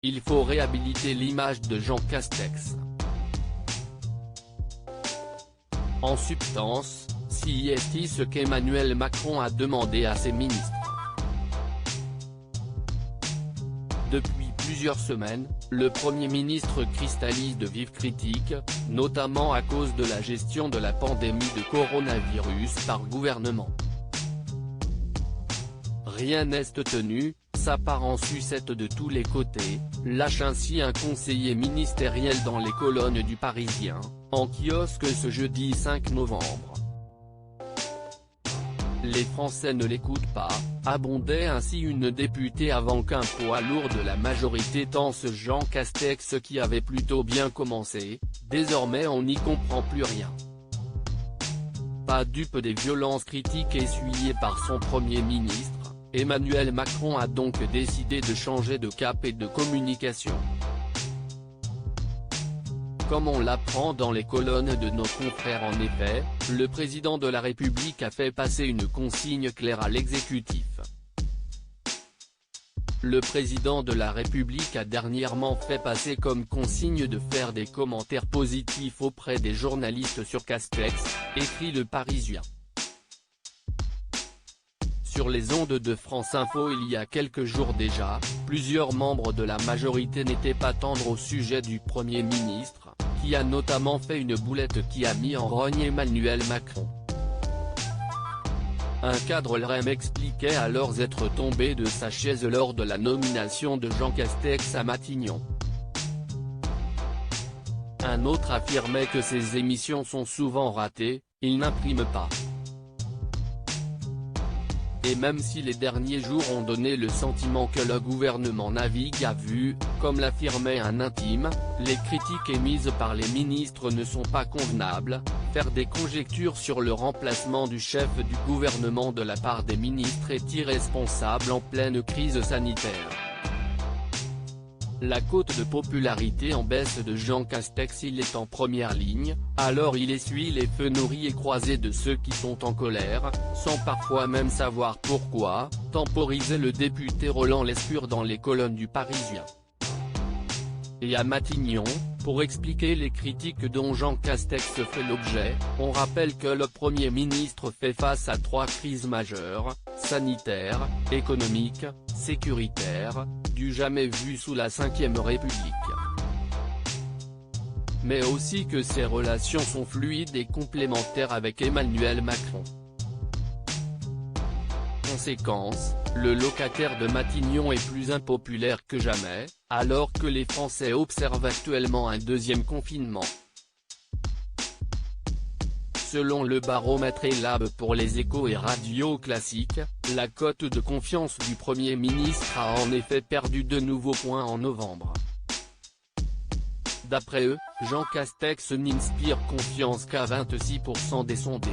Il faut réhabiliter l'image de Jean Castex. En substance, c'est ce qu'Emmanuel Macron a demandé à ses ministres. Depuis plusieurs semaines, le Premier ministre cristallise de vives critiques, notamment à cause de la gestion de la pandémie de coronavirus par gouvernement. Rien n'est tenu, ça part en sucette de tous les côtés, lâche ainsi un conseiller ministériel dans les colonnes du Parisien, en kiosque ce jeudi 5 novembre. Les Français ne l'écoutent pas, abondait ainsi une députée avant qu'un poids lourd de la majorité tense Jean Castex qui avait plutôt bien commencé, désormais on n'y comprend plus rien. Pas dupe des violences critiques essuyées par son Premier ministre, Emmanuel Macron a donc décidé de changer de cap et de communication. Comme on l'apprend dans les colonnes de nos confrères en effet, le président de la République a fait passer une consigne claire à l'exécutif. Le président de la République a dernièrement fait passer comme consigne de faire des commentaires positifs auprès des journalistes sur Castex, écrit Le Parisien. Sur les ondes de France Info il y a quelques jours déjà, plusieurs membres de la majorité n'étaient pas tendres au sujet du Premier ministre, qui a notamment fait une boulette qui a mis en rogne Emmanuel Macron. Un cadre LREM expliquait alors être tombé de sa chaise lors de la nomination de Jean Castex à Matignon. Un autre affirmait que ces émissions sont souvent ratées, il n'imprime pas. Et même si les derniers jours ont donné le sentiment que le gouvernement navigue à vue, comme l'affirmait un intime, les critiques émises par les ministres ne sont pas convenables, faire des conjectures sur le remplacement du chef du gouvernement de la part des ministres est irresponsable en pleine crise sanitaire. La cote de popularité en baisse de Jean Castex il est en première ligne, alors il essuie les feux nourris et croisés de ceux qui sont en colère, sans parfois même savoir pourquoi, temporisait le député Roland Lescure dans les colonnes du Parisien. Et à Matignon, pour expliquer les critiques dont Jean Castex fait l'objet, on rappelle que le Premier ministre fait face à 3 crises majeures, sanitaire, économique, sécuritaire, du jamais vu sous la Ve République. Mais aussi que ses relations sont fluides et complémentaires avec Emmanuel Macron. Conséquence, le locataire de Matignon est plus impopulaire que jamais, alors que les Français observent actuellement un deuxième confinement. Selon le baromètre Elab pour les Échos et Radio Classique, la cote de confiance du Premier ministre a en effet perdu de nouveaux points en novembre. D'après eux, Jean Castex n'inspire confiance qu'à 26% des sondés.